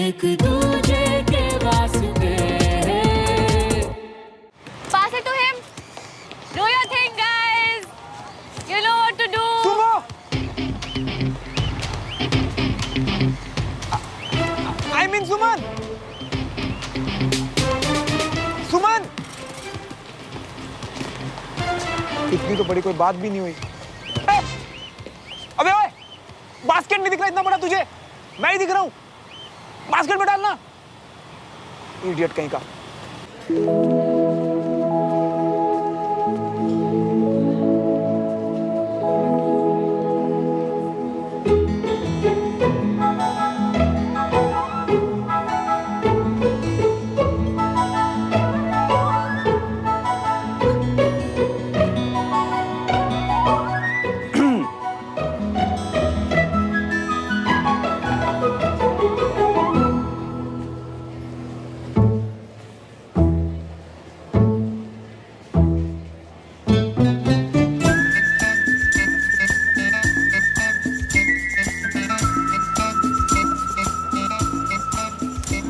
एक दूजे के वास्ते। Pass it to him. Do your thing, guys. You know what to do. सुमन! सुमन! इतनी तो बड़ी कोई बात भी नहीं हुई। अबे ओए! बास्केट नहीं दिख रहा इतना बड़ा तुझे? मैं ही दिख रहा हूं। बास्केट में डालना। इडियट कहीं का।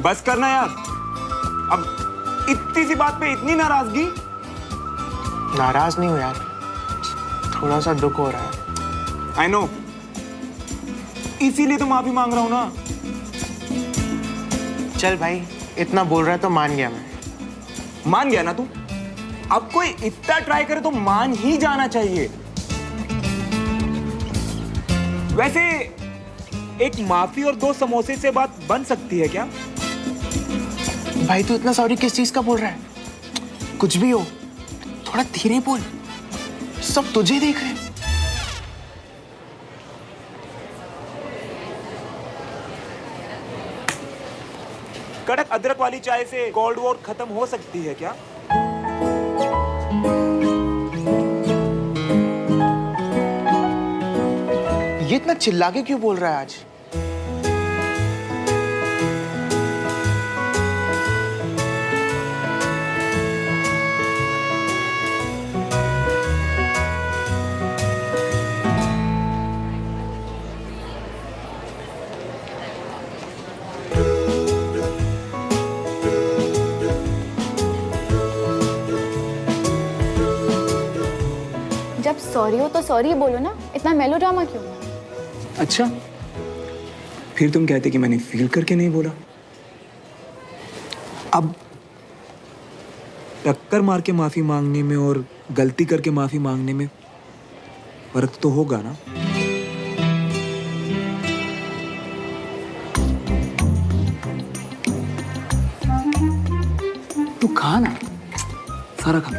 बस करना यार। अब इतनी सी बात पे इतनी नाराजगी। नाराज नहीं हूं यार, थोड़ा सा दुख हो रहा है। आई नो, इसीलिए तो माफी मांग रहा हूं ना। चल भाई, इतना बोल रहा है तो मान गया मैं। मान गया ना तू? अब कोई इतना ट्राई करे तो मान ही जाना चाहिए। वैसे एक माफी और 2 समोसे से बात बन सकती है क्या? भाई तू इतना सॉरी किस चीज का बोल रहा है? कुछ भी हो, थोड़ा धीरे बोल, सब तुझे देख रहे हैं। कड़क अदरक वाली चाय से कोल्ड वॉर खत्म हो सकती है क्या? ये इतना चिल्ला के क्यों बोल रहा है आज? जब सॉरी हो तो सॉरी बोलो ना, इतना मेलोड्रामा क्यों? अच्छा, फिर तुम कहते कि मैंने फील करके नहीं बोला। अब टक्कर मार के माफी मांगने में और गलती करके माफी मांगने में फर्क तो होगा ना? तू खा ना, सारा खा।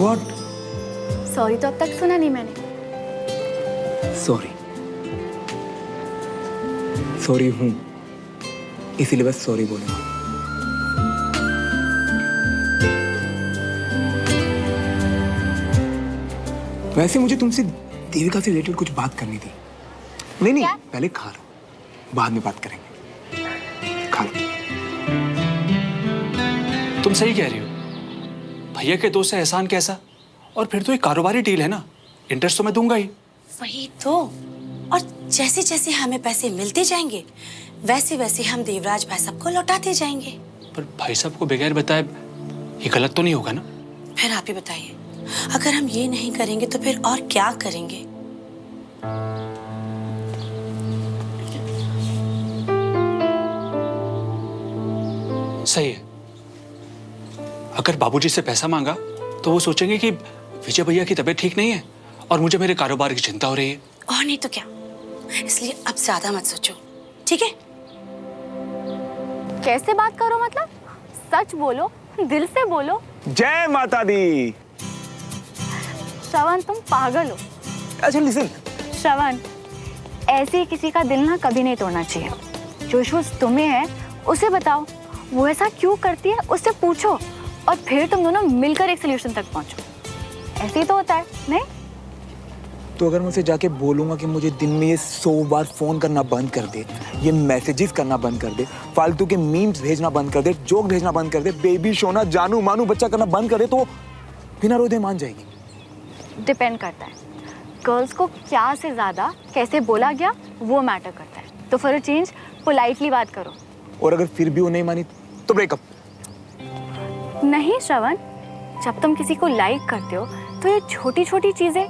What? सॉरी तो अब तक सुना नहीं मैंने। सॉरी हूं, इसीलिए बस सॉरी बोलूंगा। वैसे मुझे तुमसे देविका से रिलेटेड कुछ बात करनी थी। नहीं, पहले खा लो, बाद में बात करेंगे। खा लो। तुम सही कह रही हो, भैया के दोस्त से एहसान कैसा? और फिर तो एक कारोबारी डील है ना, इंटरेस्ट तो मैं दूंगा ही। वही तो। और जैसे जैसे हमें पैसे मिलते जाएंगे, वैसे वैसे हम देवराज भाई साहब को लौटाते जाएंगे। पर भाई साहब को बगैर बताए ये गलत तो नहीं होगा ना? फिर आप ही बताइए, अगर हम ये नहीं करेंगे तो फिर और क्या करेंगे? सही है। अगर बाबूजी से पैसा मांगा तो वो सोचेंगे कि विजय भैया की तबीयत ठीक नहीं है और मुझे मेरे कारोबार की चिंता हो रही है। और नहीं तो क्या, इसलिए अब ज्यादा मत सोचो, ठीक है? कैसे बात करो मतलब? सच बोलो, दिल से बोलो। जय माता दी। श्रवण तुम पागल हो। अच्छा लिसन। श्रवण, ऐसे किसी का दिल ना कभी नहीं तोड़ना चाहिए। जो इश्यूज तुम्हें है उसे बताओ, वो ऐसा क्यों करती है उससे पूछो, और फिर तुम दोनों मिलकर एक सोल्यूशन तक पहुंचो। ऐसे ही तो होता है, नहीं? तो अगर मैं उसे जाके बोलूंगा कि मुझे दिन में ये 100 बार फोन करना बंद कर दे, ये मैसेजेस करना बंद कर दे, फालतू के मीम्स भेजना बंद कर दे, जोक भेजना बंद कर दे, बेबी शोना जानू मानू बच्चा करना बंद कर दे, तो बिना रोए मान जाएगी। डिपेंड करता है, गर्ल्स को क्या से ज़्यादा कैसे बोला गया वो मैटर करता है। तो फॉर अ चेंज पोलाइटली बात करो। और अगर फिर भी वो नहीं मानी तो ब्रेकअप। नहीं श्रवण, जब तुम किसी को लाइक करते हो तो ये छोटी छोटी चीज़ें,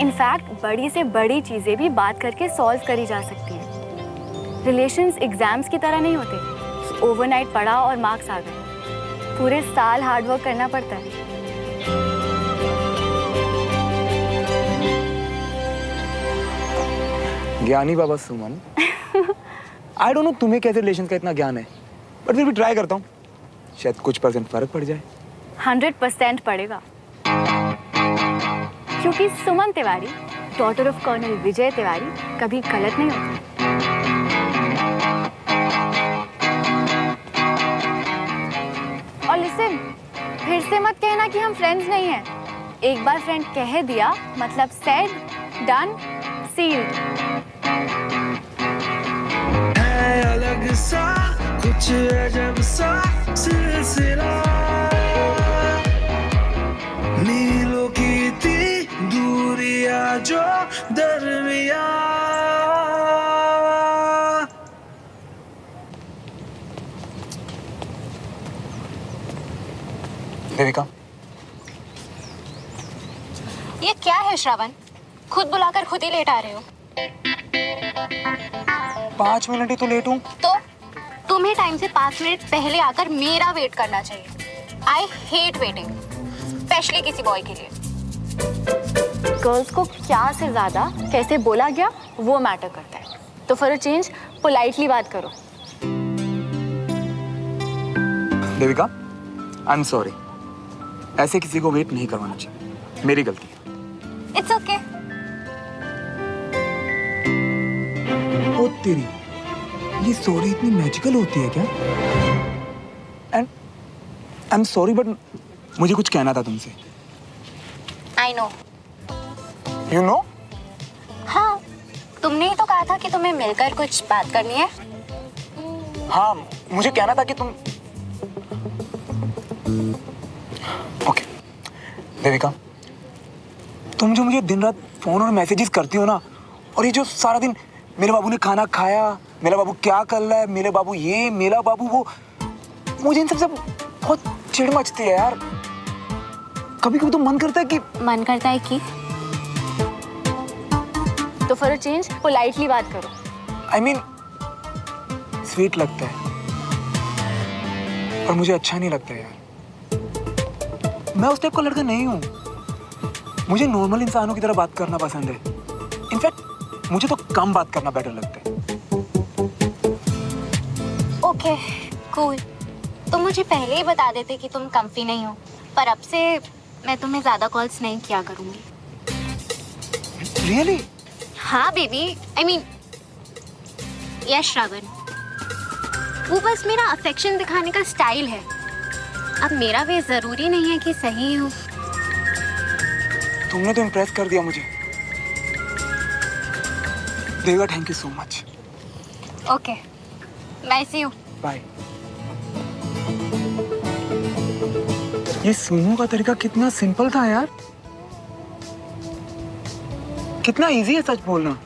इनफैक्ट बड़ी से बड़ी चीज़ें भी बात करके सॉल्व करी जा सकती है। रिलेशंस एग्जाम्स की तरह नहीं होते, ओवरनाइट पढ़ा और मार्क्स आ गए। पूरे साल हार्डवर्क करना पड़ता है। ज्ञानी बाबा सुमन। आई डोंट नो तुम्हें कैसे रिलेशन का इतना ज्ञान है, बट फिर भी ट्राई करता हूँ, शायद कुछ परसेंट फर्क पड़ जाए। 100% पड़ेगा, क्योंकि सुमन Tiwari, daughter of colonel Vijay Tiwari, कभी गलत नहीं होती। और लिसन, फिर से मत कहना कि हम फ्रेंड्स नहीं हैं। एक बार फ्रेंड कह दिया मतलब सेड, डन, सील्ड। अलग सा कुछ अजब सा सिलसिला, मीलों की थी दूरियां जो दरमिया। देविका, ये क्या है श्रवण? खुद बुलाकर खुद ही लेट आ रहे हो। 5 मिनट ही तो लेट हूँ। तो तुम्हें टाइम से 5 मिनट पहले आकर मेरा वेट करना चाहिए। आई हेट वेटिंग, स्पेशली किसी बॉय के लिए। गर्ल्स को क्या से ज़्यादा कैसे बोला गया वो मैटर करता है। तो फॉर अ चेंज पोलाइटली बात करो। देविका, आई एम सॉरी, ऐसे किसी को वेट नहीं करवाना चाहिए, मेरी गलती है। It's okay. ओ तेरी, ये सॉरी इतनी मैजिकल होती है क्या? And I am sorry, but मुझे कुछ कहना था तुमसे। I know. You know? हाँ, तुमने ही तो कहा था कि तुम्हें मिलकर कुछ बात करनी है। हाँ, मुझे कहना था कि तुम। ओके देविका, तुम जो मुझे दिन रात फोन और मैसेजेस करती हो ना, और ये जो सारा दिन मेरे बाबू ने खाना खाया, मेरा बाबू क्या कर रहा है, मेरे बाबू ये, मेरा बाबू वो, मुझे इन सबसे बहुत चिढ़ मचती है यार। कभी कभी तो मन करता है कि तो फॉर अ चेंज पोलाइटली बात करो। आई मीन स्वीट लगता है, पर मुझे अच्छा नहीं लगता यार। मैं उस टाइप का लड़का नहीं हूँ। मुझे नॉर्मल इंसानों की तरह बात करना पसंद है। इनफैक्ट मुझे तो कम बात करना बेटर लगता है। Okay cool. तुम मुझे पहले ही बता देते कि तुम कंफी नहीं हो, पर अब से मैं तुम्हें ज्यादा कॉल्स नहीं किया करूंगी। रियली? हाँ baby, I mean yes Shravan, वो बस मेरा अफेक्शन दिखाने का स्टाइल है। अब मेरा वे जरूरी नहीं है कि सही हो। तुमने तो इम्प्रेस कर दिया मुझे Devika, thank you so much. Okay bye, see you. Bye. ये सुनो का तरीका कितना सिंपल था यार, कितना इजी है सच बोलना।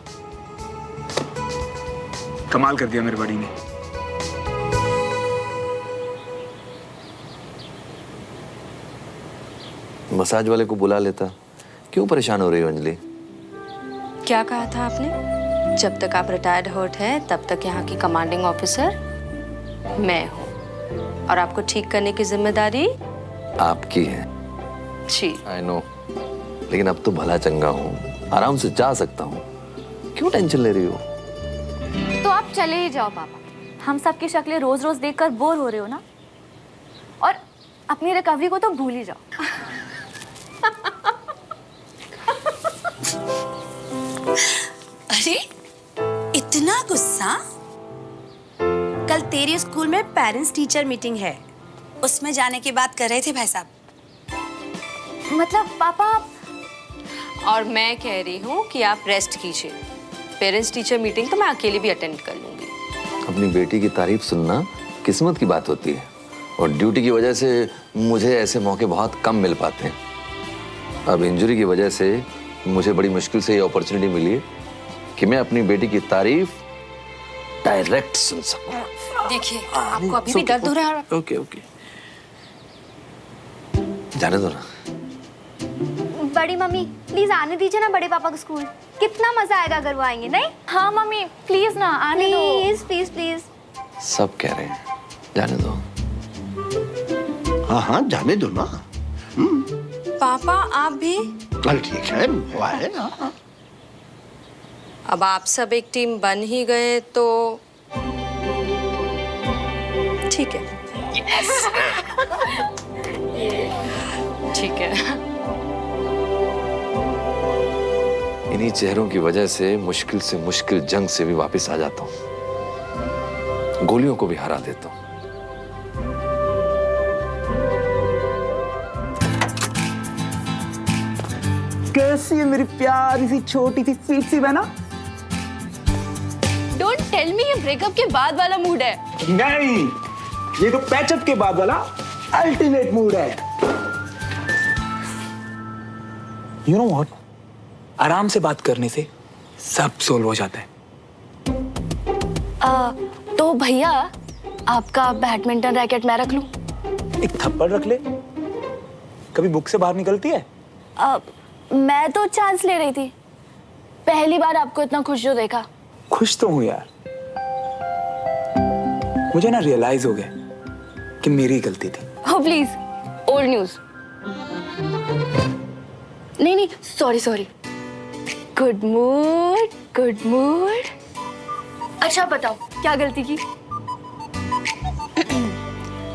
कमाल कर दिया मेरे बड़ी ने। मसाज वाले को बुला लेता। क्यों परेशान हो रही हो अंजलि? क्या कहा था आपने? जब तक आप रिटायर्ड हर्ट हैं तब तक यहाँ की कमांडिंग ऑफिसर मैं हूँ, और आपको ठीक करने की जिम्मेदारी आपकी है। जी आई नो, लेकिन अब तो भला चंगा हूँ, आराम से जा सकता हूँ। क्यों टेंशन ले रही हो? तो आप चले ही जाओ पापा, हम सबकी शक्लें रोज रोज देखकर बोर हो रहे हो ना, और अपनी रिकवरी को तो भूल ही जाओ। अरे इतना गुस्सा? कल तेरी स्कूल में पेरेंट्स टीचर मीटिंग है, उसमें जाने की बात कर रहे थे भाई साहब। मतलब पापा। और मैं कह रही हूँ कि आप रेस्ट कीजिए। पेरेंट्स टीचर मीटिंग तो मैं अकेले भी अटेंड कर लूंगी। अपनी बेटी की तारीफ सुनना किस्मत की बात होती है, और ड्यूटी की वजह से मुझे ऐसे मौके बहुत कम मिल पाते हैं। अब इंजरी की वजह से मुझे बड़ी मुश्किल से ये अपॉर्चुनिटी मिली है कि मैं अपनी बेटी की तारीफ डायरेक्ट सुन सकूं। देखिए आपको अभी भी दर्द हो रहा है। ओके ओके, जाने दो ना। बड़ी मम्मी प्लीज आने दीजिए ना बड़े पापा को स्कूल। कितना मजा आएगा अगर वो आएंगे, नहीं? हाँ मम्मी प्लीज ना आने दो। Please please please. सब कह रहे हैं जाने दो। हाँ हाँ जाने दो ना। पापा आप भी? अरे ठीक है, हुआ है। अब आप सब एक टीम बन ही गए तो ठीक है। ठीक है। इन्हीं चेहरों की वजह से मुश्किल जंग से भी वापस आ जाता हूँ, गोलियों को भी हरा देता हूँ। कैसी है मेरी प्यारी सी छोटी सी स्वीट सी बहना? डोंट टेल मी ये ब्रेकअप के बाद वाला मूड है। नहीं, ये तो पैचअप के बाद वाला अल्टीमेट मूड है। यू नो व्हाट, आराम से बात करने से सब सोल्व हो जाता है। तो भैया आपका बैडमिंटन रैकेट मैं रख लूं? एक थप्पड़ रख ले, कभी बुक से बाहर निकलती है? मैं तो चांस ले रही थी, पहली बार आपको इतना खुश जो देखा। खुश तो हूं यार, मुझे ना रियलाइज हो गया कि मेरी गलती थी। Oh please, old news. नहीं sorry. Good mood good mood. अच्छा बताओ क्या गलती की?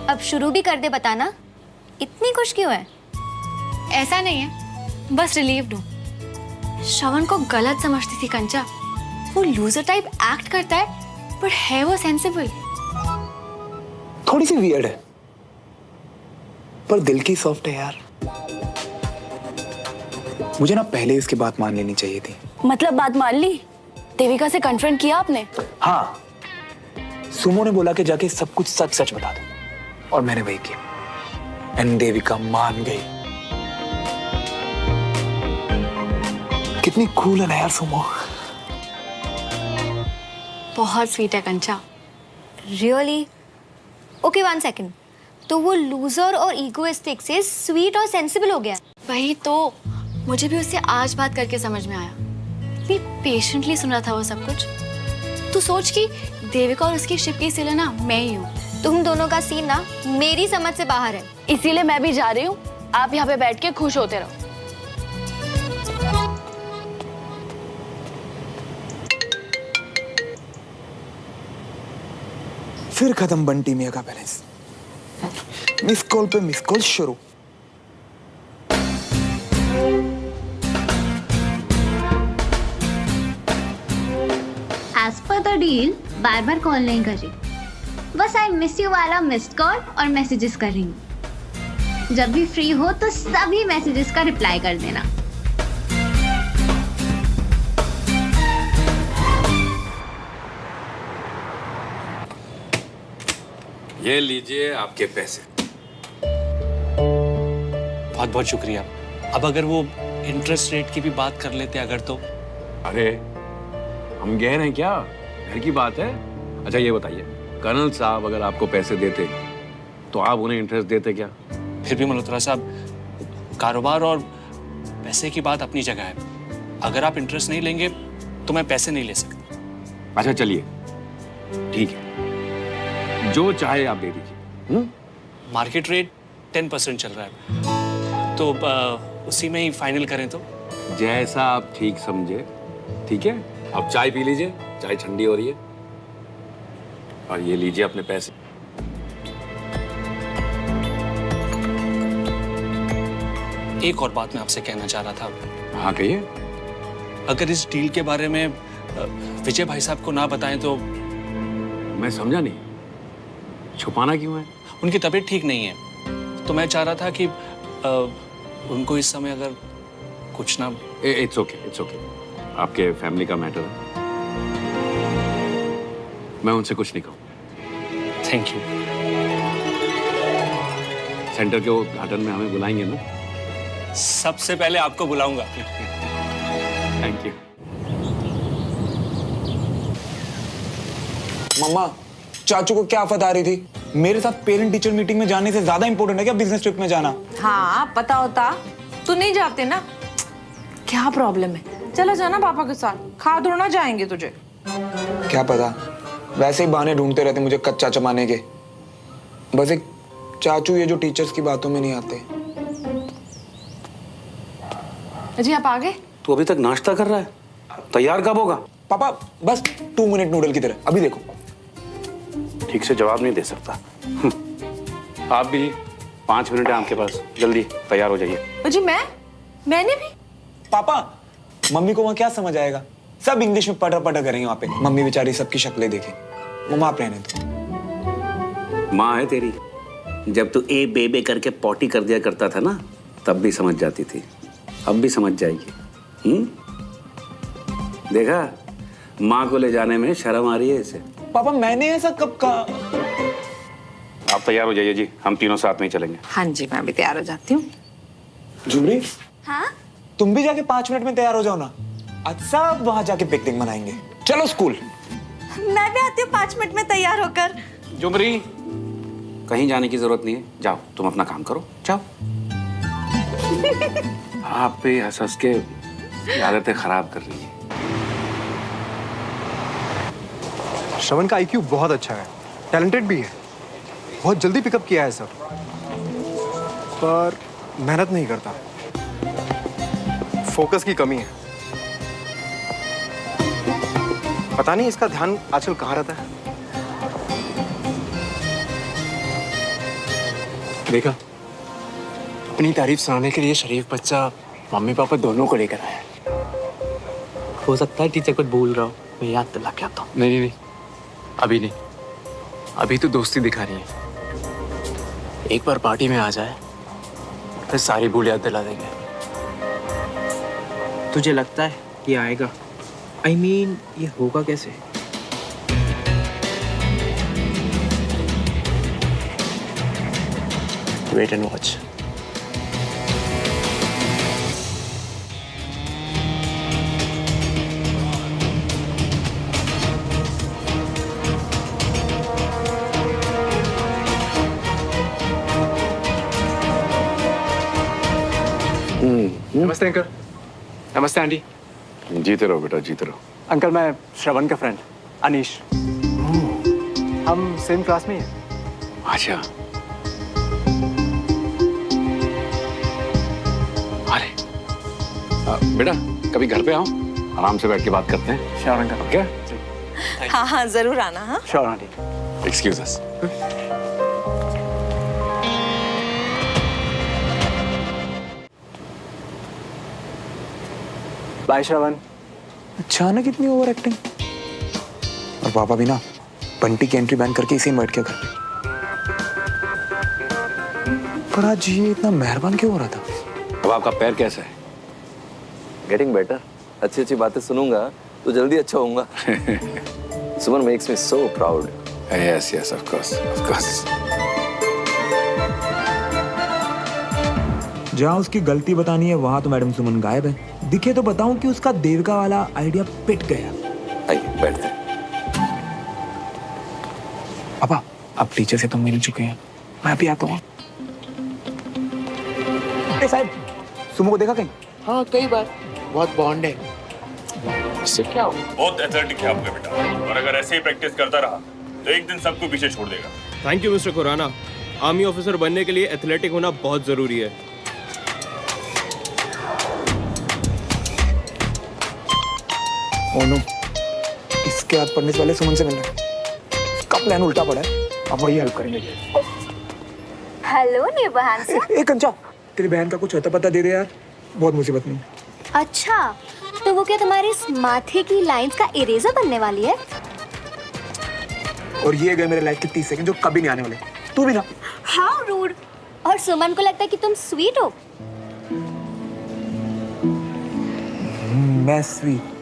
अब शुरू भी कर दे, बताना इतनी खुश क्यों है? ऐसा नहीं है, बस रिलीव्ड हूँ। श्रवण को गलत समझती थी कंचा, वो लूजर टाइप एक्ट करता है पर है वो सेंसिबल। थोड़ी सी वियर्ड है पर दिल की सॉफ्ट है यार। मुझे ना पहले इसकी बात मान लेनी चाहिए थी। मतलब बात मान ली? देविका से कन्फ्रंट किया आपने? हाँ, सुमो ने बोला कि जाके सब कुछ सच सच बता दो और मैंने वही किया एंड देविका मान गई। कितनी कूल है ना यार सुमो। बहुत स्वीट है कंचा। रियली? ओके 1 सेकेंड, तो वो लूजर और ईगोइस्टिक से स्वीट और सेंसिबल हो गया? वही तो, मुझे भी उससे आज बात करके समझ में आया। इतनी पेशेंटली सुना था वो सब कुछ। तू सोच कि देविका और उसकी शिप की सिला ना मैं ही हूँ। तुम दोनों का सीन ना मेरी समझ से बाहर है। इसीलिए मैं भी जा रही हूँ, आप यहाँ पे बैठ के खुश होते रहो। फिर खत्म बंटी मिया का बैलेंस। मिस कॉल पे मिस कॉल शुरू। एज पर द डील बार बार कॉल नहीं कर रही, बस आई मिस यू वाला मिस्ड कॉल और मैसेजेस कर रही हूँ। जब भी फ्री हो तो सभी मैसेजेस का रिप्लाई कर देना। ये लीजिए आपके पैसे। बहुत बहुत शुक्रिया। अब अगर वो इंटरेस्ट रेट की भी बात कर लेते अगर तो। अरे हम गए हैं क्या, घर की बात है। अच्छा ये बताइए, कर्नल साहब अगर आपको पैसे देते तो आप उन्हें इंटरेस्ट देते क्या? फिर भी मल्होत्रा साहब, कारोबार और पैसे की बात अपनी जगह है। अगर आप इंटरेस्ट नहीं लेंगे तो मैं पैसे नहीं ले सकता। अच्छा चलिए ठीक है, जो चाहे आप दे दीजिए। मार्केट रेट 10% चल रहा है, तो उसी में ही फाइनल करें तो। जैसा आप ठीक समझे। ठीक है, अब चाय पी लीजिए, चाय ठंडी हो रही है। और ये लीजिए अपने पैसे। एक और बात मैं आपसे कहना चाह रहा था। हाँ कहिए। अगर इस डील के बारे में विजय भाई साहब को ना बताएं तो। मैं समझा नहीं, छुपाना क्यों है? उनकी तबीयत ठीक नहीं है, तो मैं चाह रहा था कि उनको इस समय अगर कुछ ना। It's okay, it's okay. आपके फैमिली का मैटर है, मैं उनसे कुछ नहीं कहूँ। Thank you. सेंटर के उद्घाटन में हमें बुलाएंगे ना? सबसे पहले आपको बुलाऊंगा। Thank you. मम्मा, चाचू को क्या आफत आ रही थी? मेरे साथ पेरेंट टीचर मीटिंग में जाने से ज्यादा इंपॉर्टेंट है क्या बिजनेस ट्रिप में जाना? हाँ पता होता तो नहीं जाते ना। क्या प्रॉब्लम है? चला जाना पापा के साथ, खा थोड़ा जाएंगे तुझे। क्या पता, वैसे ही बहाने ढूंढते रहते मुझे कच्चा चबाने के। बस एक चाचू ये जो टीचर्स की बातों में नहीं आते। जी आप आ गए? तू अभी तक नाश्ता कर रहा है? तैयार कब होगा? पापा बस 2 मिनट नूडल की तरह, अभी देखो। ठीक से जवाब नहीं दे सकता। आप भी 5 मिनट है आपके पास, जल्दी तैयार हो जाइए। जी मैंने भी? पापा, मम्मी को वहाँ क्या समझ आएगा? सब इंग्लिश में पटर पटर करेंगे वहाँ पे। मम्मी बेचारी सबकी शक्लें देखें। मम्मा आप रहने दो। माँ है तेरी, जब तू ए बे करके पॉटी कर दिया करता था ना, तब भी समझ जाती थी, अब भी समझ जाएगी। देखा, माँ को ले जाने में शर्म आ रही है इसे। पापा मैंने ऐसा कब कहा? आप तैयार हो जाइए जी, हम तीनों साथ में ही चलेंगे। हाँ जी मैं भी तैयार हो जाती हूँ। झुमरी, हाँ? तुम भी जाके 5 मिनट में तैयार हो जाओ ना। आज सब वहां जाके पिकनिक मनाएंगे। चलो स्कूल। मैं भी आती हूँ 5 मिनट में तैयार होकर। जुमरी, कहीं जाने की जरूरत नहीं है, जाओ तुम अपना काम करो, जाओ। आप पे हंस हंस के आदतें खराब कर रही है। श्रवण का IQ बहुत अच्छा है, टैलेंटेड भी है, बहुत जल्दी पिकअप किया है सब, पर मेहनत नहीं करता, फोकस की कमी है। पता नहीं इसका ध्यान आजकल कहाँ रहता है। देखा, अपनी तारीफ सुनाने के लिए शरीफ बच्चा मम्मी पापा दोनों को लेकर आया है। हो सकता है टीचर कुछ भूल रहा हो, मैं याद दिला के आता हूँ। नहीं, अभी नहीं, अभी तो दोस्ती दिखा रही है। एक बार पार्टी में आ जाए फिर सारी भूल याद दिला देंगे। तुझे लगता है ये आएगा? I mean, ये होगा कैसे? Wait and watch. नमस्ते अंकल। नमस्ते आंटी। जीते रहो बेटा, जीते रहो। अंकल मैं श्रवण का फ्रेंड अनीश, हम सेम क्लास में ही हैं। अच्छा, अरे बेटा कभी घर पे आओ, आराम से बैठ के बात करते हैं। Sure uncle. ओके, हाँ जरूर आना। हाँ sure aunty. Excuse us. Bye Shravan. अचानक इतनी ओवर एक्टिंग। और पापा भी ना बंटी की एंट्री बैन करके इसे इनवाइट किया घर पे। पर आज ये इतना मेहरबान क्यों हो रहा था? अब आपका पैर कैसा है? Getting better. अच्छी अच्छी बातें सुनूंगा तो जल्दी अच्छा होऊंगा। Suman makes me so proud. Yes yes, of course of course. जहाँ उसकी गलती बतानी है वहां तो मैडम सुमन गायब है। दिखे तो बताऊं कि उसका देविका वाला आइडिया पिट गया। आइए बैठते। पापा अब टीचर से तो मिल चुके हैं, मैं अभी आता हूँ। साहब सुमो को देखा कहीं? हाँ कई बार, बहुत बॉन्ड है। इससे क्या हो? बहुत एथलेटिक है आपका बेटा, और अगर ऐसे ही प्रैक्टिस करता रहा तो एक दिन सबको पीछे छोड़ देगा। Thank you mister Khurana. Army officer बनने के लिए एथलेटिक होना बहुत जरूरी है। ओ नो, इसके हाथ पढ़ने से पहले सुमन से मिलना है। इसका प्लान उल्टा पड़ा है, अब वही हेल्प करेंगे। हेलो निबहान से। ए कंचा, तेरी बहन का कुछ होता पता दे दे यार, बहुत मुसीबत में। अच्छा, तो वो क्या तुम्हारी इस माथे की लाइंस का इरेजर बनने वाली है? और ये गए मेरे लाइफ के 30 सेकंड जो कभी नहीं आने वाले। तू भी ना। How rude. और सुमन को लगता है कि तुम स्वीट हो। मैं स्वीट?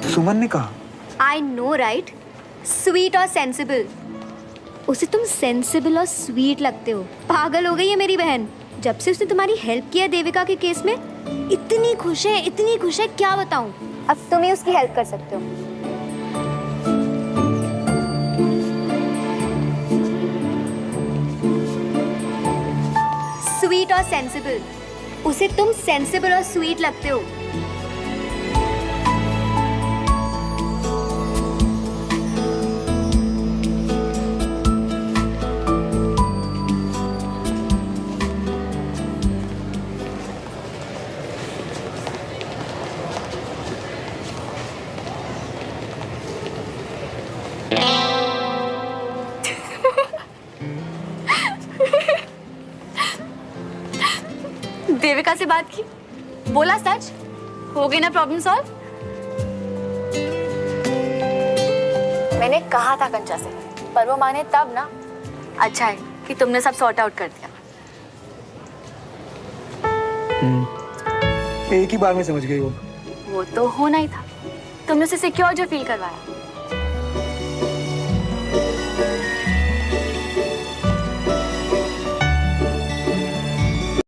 सुमन ने कहा। आई नो राइट, स्वीट और सेंसिबल। उसे तुम सेंसिबल और स्वीट लगते हो। पागल हो गई है मेरी बहन। जब से उसने तुम्हारी हेल्प किया देविका के केस में, इतनी खुश है, क्या बताऊं। अब तुम ही उसकी हेल्प कर सकते हो। स्वीट और सेंसिबल, उसे तुम सेंसिबल और स्वीट लगते हो। देविका से बात की, बोला सच, हो गई ना प्रॉब्लम सॉल्व। मैंने कहा था कंचा से, पर वो माने तब ना। अच्छा है कि तुमने सब सॉर्ट आउट कर दिया। एक ही बार में समझ गई वो। वो तो होना ही था, तुमने उसे सिक्योर जो फील करवाया।